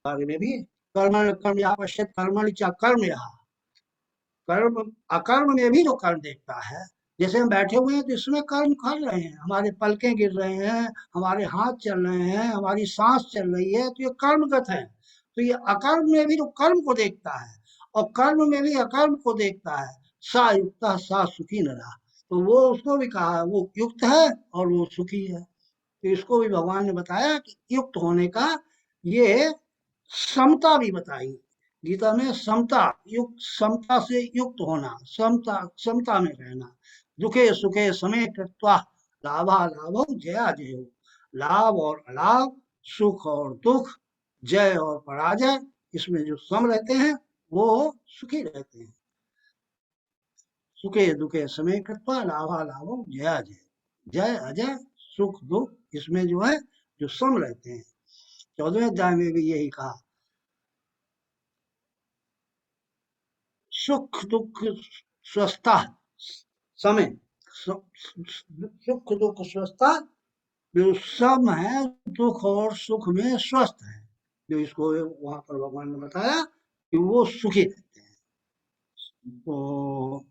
आगे में भी कर्म कर्म या पश्चित कर्मणि च कर्म या, कर्म अकर्म में भी जो कर्म देखता है, जैसे हम बैठे हुए हैं तो इसमें कर्म कर रहे हैं, हमारे पलकें गिर रहे हैं, हमारे हाथ चल रहे हैं, हमारी सांस चल रही है, तो ये कर्मगत है। तो ये अकर्म में भी जो कर्म को देखता है और कर्म में भी अकर्म को देखता है, सा युक्ता सा सुखी न रहा, तो वो उसको भी कहा वो युक्त है और वो सुखी है। तो इसको भी भगवान ने बताया कि युक्त होने का ये समता भी बताई गीता में। समता, युक्त, समता से युक्त होना, समता, समता में रहना। दुखे सुखे समय कृत्वा लाभा लाभो जया जयो, लाभ और अलाभ, सुख और दुख, जय और पराजय, इसमें जो सम रहते हैं वो सुखी रहते हैं। सुखे दुखे समय कृत्वा लाभा लाभो जया जय, जय अजय, सुख दुख, इसमें जो है जो सम रहते हैं। 14वें अध्याय में भी यही कहा, सुख दुख स्वस्था समय, सुख दुख स्वस्था, जो सम है दुख और सुख में स्वस्थ है, जो इसको वहां पर भगवान ने बताया कि वो सुखी रहते हैं। तो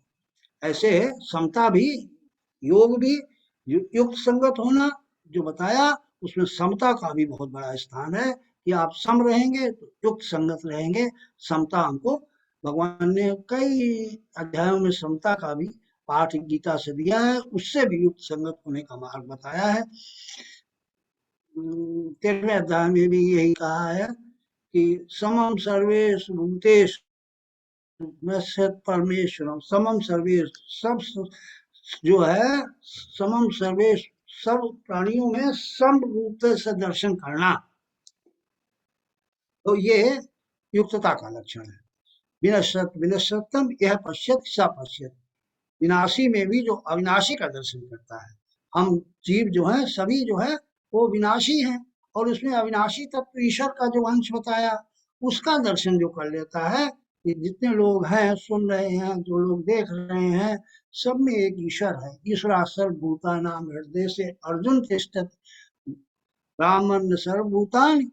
ऐसे समता भी, योग भी, युक्त संगत होना जो बताया उसमें समता का भी बहुत बड़ा स्थान है कि आप सम रहेंगे तो युक्त संगत रहेंगे। समता हमको भगवान ने कई अध्यायों में समता का भी पाठ गीता से दिया है, उससे भी युक्त संगत होने का मार्ग बताया है। 13वें अध्याय में भी यही कहा है कि समम सर्वेषु भूतेषु नश्यत परमेश्वरम समम सर्वेश, सब जो है समम सर्वेश, सब प्राणियों में सम रूप से दर्शन करना, तो ये युक्तता का लक्षण है। विनश्यत विनश्यतम यह पश्यत स पश्यत, विनाशी में भी जो अविनाशी का दर्शन करता है। हम जीव जो है सभी जो है वो विनाशी हैं, और उसमें अविनाशी तत्व ईश्वर का जो अंश बताया उसका दर्शन जो कर लेता है, ये जितने लोग हैं सुन रहे हैं, जो लोग देख रहे हैं, सब में एक ईश्वर है। ईश्वरा सर्वभूतानां हृदय से अर्जुन तिष्ठत ब्राह्मण सर्वभूतानि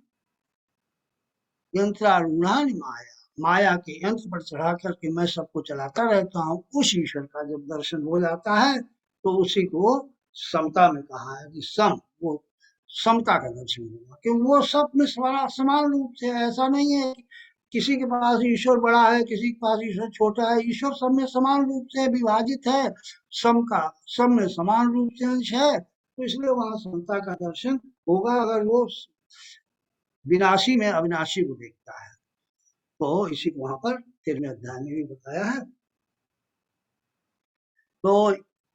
यंत्रारूढ़ानि माया, माया के यंत्र पर चढ़ा करके मैं सबको चलाता रहता हूँ। उस ईश्वर का जब दर्शन हो जाता है तो उसी को समता में कहा है कि सम, वो समता का दर्शन होगा, क्योंकि वो सब में समान रूप से, ऐसा नहीं है कि किसी के पास ईश्वर बड़ा है, किसी के पास ईश्वर छोटा है, ईश्वर सब में समान रूप से विभाजित है। सम का सब में समान रूप से अंश है, तो इसलिए वहां समता का दर्शन होगा अगर वो विनाशी में अविनाशी को देखता है। तो इसी को वहां पर 13वें अध्याय में भी बताया है। तो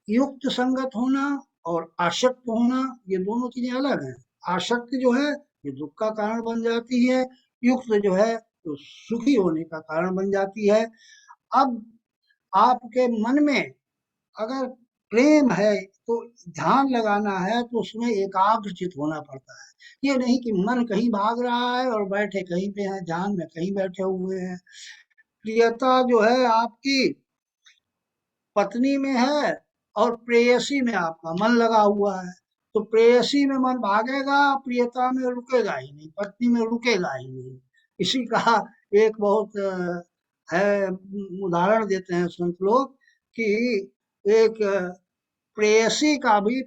युक्त संगत होना और आसक्त होना ये दोनों चीजें अलग हैं। आसक्त जो है ये दुख का कारण बन जाती है, युक्त जो है तो सुखी होने का कारण बन जाती है। अब आपके मन में अगर प्रेम है तो ध्यान लगाना है तो उसमें एकाग्रचित होना पड़ता है। ये नहीं कि मन कहीं भाग रहा है और बैठे कहीं पे हैं, ध्यान में कहीं बैठे हुए हैं। प्रियता जो है आपकी पत्नी में है और प्रेयसी में आपका मन लगा हुआ है, तो प्रेयसी में मन भागेगा, प्रियता में रुकेगा ही नहीं, पत्नी में रुकेगा ही नहीं। इसी का एक बहुत है उदाहरण देते हैं संत लोग कि एक प्रेयसी का भी,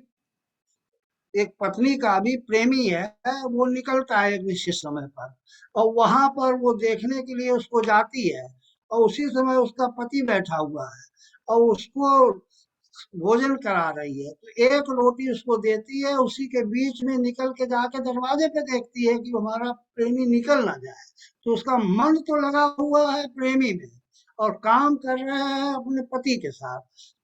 एक पत्नी का भी प्रेमी है, वो निकलता है एक निश्चित समय पर और वहां पर वो देखने के लिए उसको जाती है, और उसी समय उसका पति बैठा हुआ है और उसको भोजन करा रही है, तो एक रोटी उसको देती है, उसी के बीच में निकल के जाके दरवाजे पे देखती है कि हमारा प्रेमी निकल ना जाए। तो उसका मन तो लगा हुआ है प्रेमी में और काम कर रहे हैं अपने पति के साथ।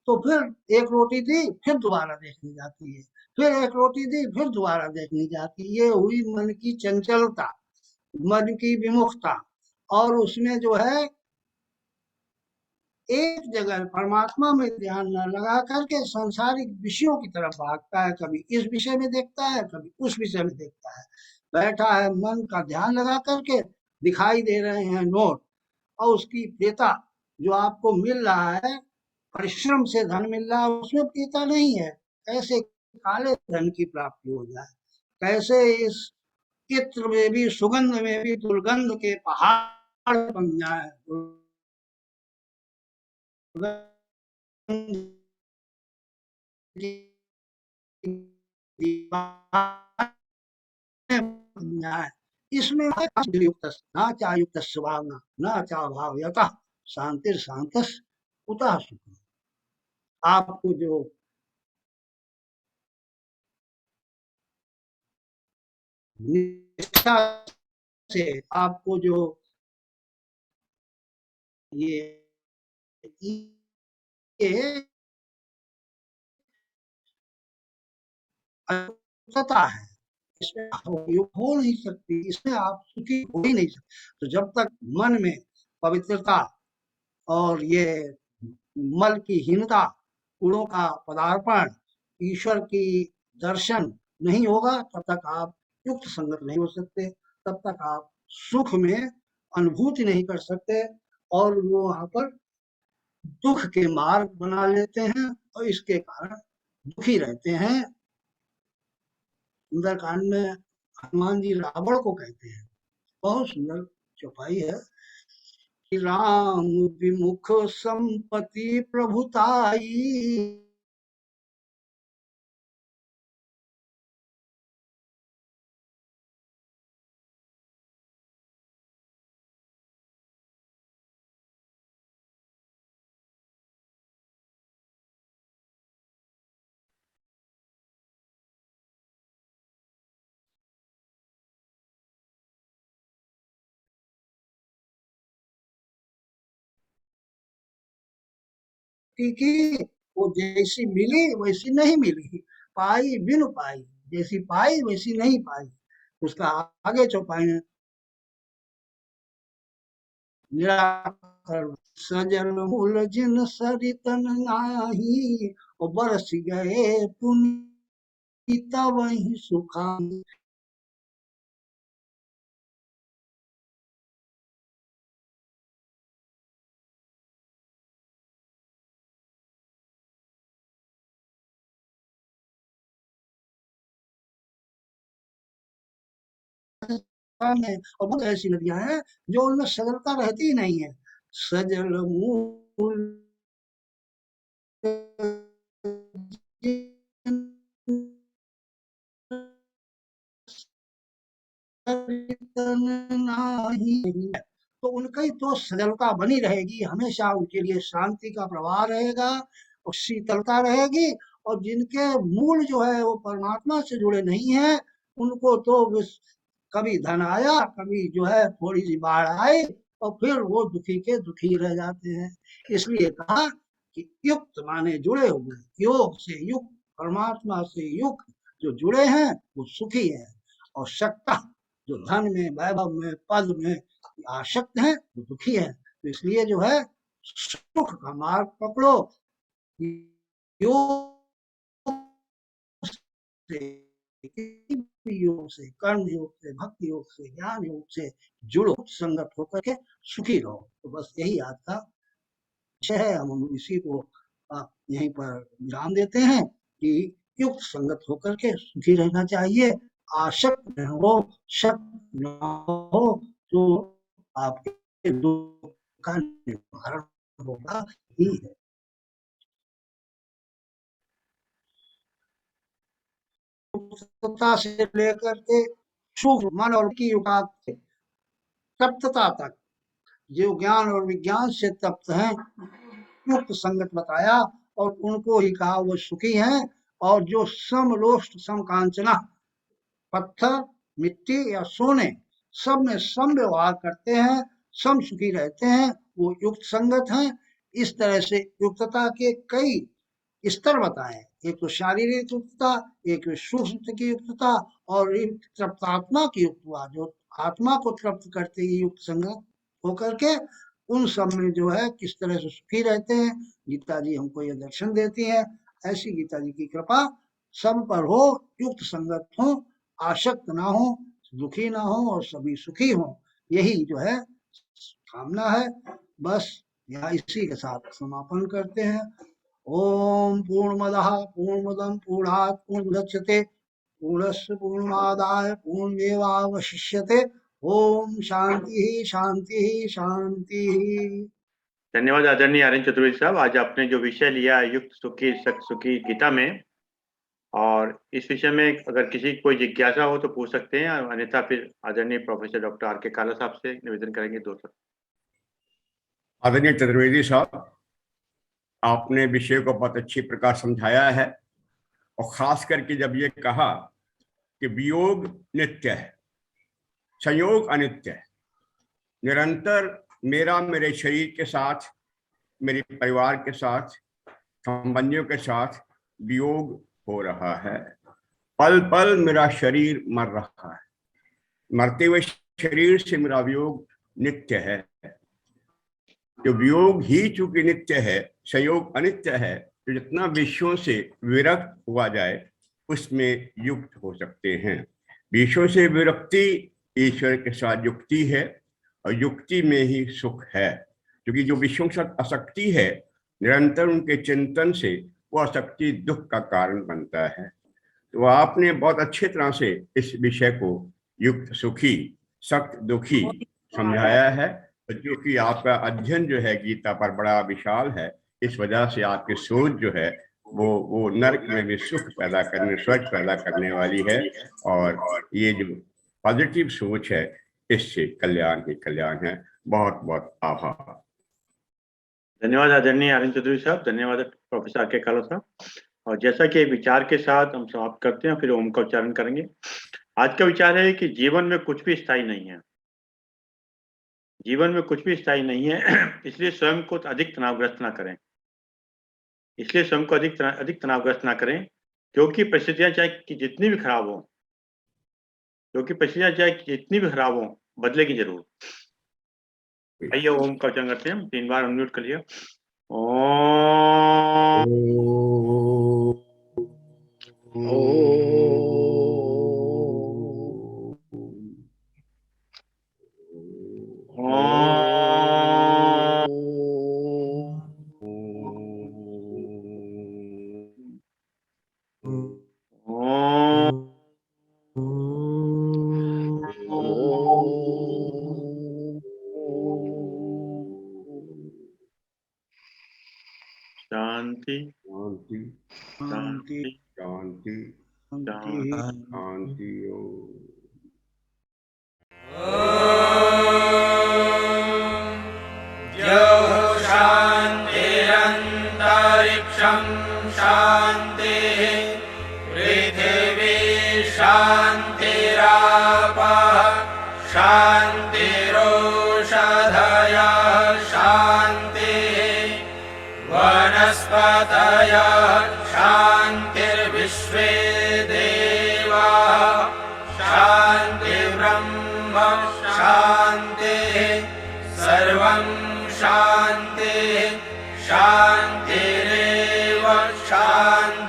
तो फिर एक रोटी दी, फिर दोबारा देखने जाती है, फिर एक रोटी दी, फिर दोबारा देखने जाती। ये हुई मन की चंचलता, मन की विमुखता, और उसमें जो है एक जगह परमात्मा में ध्यान न लगा करके सांसारिक विषयों की तरफ भागता है, कभी इस विषय में देखता है, कभी उस विषय में देखता है। बैठा है मन का ध्यान लगा करके, दिखाई दे रहे हैं नोट, और उसकी प्रियता जो आपको मिल रहा है, परिश्रम से धन मिल रहा है, उसमें प्रियता नहीं है। कैसे काले धन की प्राप्ति हो जाए, कैसे इस चित्र में भी, सुगंध में भी दुर्गंध के पहाड़ बन जाए, इसमें युक्त न चायुक्त भावना न चा भाव यथा शांतिर शांतस उतः सुख। आपको जो निष्ठा से आपको जो ये अर्थता है, इसमें हो नहीं सकती, इसमें आप सुखी हो ही नहीं सकते। तो जब तक मन में पवित्रता और ये मल की हीनता, गुणों का पदार्पण, ईश्वर की दर्शन नहीं होगा, तब तक आप युक्त संगत नहीं हो सकते, तब तक आप सुख में अनुभूति नहीं कर सकते, और वो वहां पर दुख के मार्ग बना लेते हैं और इसके कारण दुखी रहते हैं। सुंदरकांड में हनुमान जी रावण को कहते हैं, बहुत सुंदर चौपाई है कि राम विमुख संपत्ति प्रभुताई, मुक्ति की, वो जैसी मिली वैसी नहीं मिली, पाई बिन पाई, जैसी पाई वैसी नहीं पाई। उसका आगे चौपाई में निराकरण, सजल मूल जिन सरितन नाही, और बरस गए पुनीत वही सुखाई। और बहुत ऐसी नदियां हैं जो उनमें सजलता रहती ही नहीं है। सजल मूल तो उनकी तो सजलता बनी रहेगी हमेशा, उनके लिए शांति का प्रवाह रहेगा और शीतलता रहेगी। और जिनके मूल जो है वो परमात्मा से जुड़े नहीं है, उनको तो कभी धन आया, कभी जो है थोड़ी सी बाढ़ आई, और फिर वो दुखी के दुखी रह जाते हैं। इसलिए कहा कि युक्त माने जुड़े हुए, योग से युक्त, परमात्मा से युक्त जो जुड़े हैं वो सुखी है, और शक्ता जो धन में, वैभव में, पद में आसक्त है वो दुखी है। तो इसलिए जो है सुख का मार्ग पकड़ो, योग से, योग से, कर्म योग से, भक्ति योग से, ज्ञान योग से जुड़ो, संगत होकर के सुखी रहो। तो बस यही आज का विषय है। हम इसी को यहीं पर विराम देते हैं कि युक्त संगत होकर के सुखी रहना चाहिए, आसक्त न हो, शक्त न हो, तो आपके दुख का निवारण होगा ही है। मुक्तता से लेकर के शुभ मन और की युगात से तप्तता तक, जो ज्ञान और विज्ञान से तप्त हैं, युक्त संगत बताया, और उनको ही कहा वो सुखी हैं। और जो समलोष्ट समकांचना, पत्थर, मिट्टी या सोने, सब में सम व्यवहार करते हैं, सम सुखी रहते हैं, वो युक्त संगत हैं। इस तरह से युक्तता के कई स्तर बताए, एक तो शारीरिक युक्तता, एक सूक्ष्म की युक्तता, और एक तृप्तात्मा की युक्तता, जो आत्मा को तृप्त करते ही युक्त संगत होकर के उन सब में जो है किस तरह से सुखी रहते हैं। गीता जी हमको ये दर्शन देती है। ऐसी गीता जी की कृपा सब पर हो, युक्त संगत हो, आसक्त ना हो, दुखी ना हो, और सभी सुखी हो, यही जो है कामना है। बस यहाँ इसी के साथ समापन करते हैं। ओम पूर्णमदः पूर्णमिदं पूर्णात् पूर्णमुदच्यते पूर्णस्य पूर्णमादाय पूर्णमेवावशिष्यते। ओम शांति शांति शांति। धन्यवाद आदरणीय आर्यन चतुर्वेदी साहब। आज आपने जो विषय लिया युक्त सुखी सख सुखी गीता में, और इस विषय में अगर किसी की कोई जिज्ञासा हो तो पूछ सकते हैं, अन्यथा फिर आदरणीय प्रोफेसर डॉक्टर आर के काला साहब से निवेदन करेंगे। 2 सर। आदरणीय चतुर्वेदी साहब, आपने विषय को बहुत अच्छी प्रकार समझाया है, और खास करके जब ये कहा कि वियोग नित्य है, संयोग अनित्य है, निरंतर मेरे शरीर के साथ, मेरे परिवार के साथ, संबंधियों के साथ वियोग हो रहा है। पल पल मेरा शरीर मर रहा है, मरते हुए शरीर से मेरा वियोग नित्य है। जो वियोग ही चूंकि नित्य है, संयोग अनित्य है, तो जितना विषयों से विरक्त हुआ जाए उसमें युक्त हो सकते हैं। विषयों से विरक्ति ईश्वर के साथ युक्ति है, और युक्ति में ही सुख है। क्योंकि जो विषयों के साथ आसक्ति है, निरंतर उनके चिंतन से वो आसक्ति दुख का कारण बनता है। तो आपने बहुत अच्छे तरह से इस विषय को युक्त सुखी सख्त दुखी समझाया है। जो कि आपका अध्ययन जो है गीता पर बड़ा विशाल है, इस वजह से आपकी सोच जो है वो नरक में भी सुख पैदा करने, स्वर्ग पैदा करने वाली है। और ये जो पॉजिटिव सोच है, इससे कल्याण ही कल्याण है। बहुत बहुत आभार। धन्यवाद आदरणीय आर्यन चौधरी साहब, धन्यवाद प्रोफेसर आर के काला साहब। और जैसा कि विचार के साथ हम समाप्त करते हैं, फिर ओम का उच्चारण करेंगे। आज का विचार है कि जीवन में कुछ भी स्थायी नहीं है, जीवन में कुछ भी स्थायी नहीं है, इसलिए स्वयं को अधिक तनावग्रस्त ना करें। इसलिए स्वयं को अधिक तनावग्रस्त ना करें, क्योंकि परिस्थितियाँ चाहे कि जितनी भी खराब हों, बदलेगी ज़रूर। आइए ओम का उच्चारण करते हैं, 3 बार अनम्यूट करिए। ओम। शांति शांति शांति शांति शांति शांति ओम। शान्तिरन्तरिक्षं शान्तिः पृथिवी शान्तिरापः शान्तिरोषधयः शान्तिः वनस्पतयः शान्तिर्विश्वे देवाः शान्तिर्ब्रह्म शान्तिः सर्वं शान्तिः शान्तिरेव शान्तिः।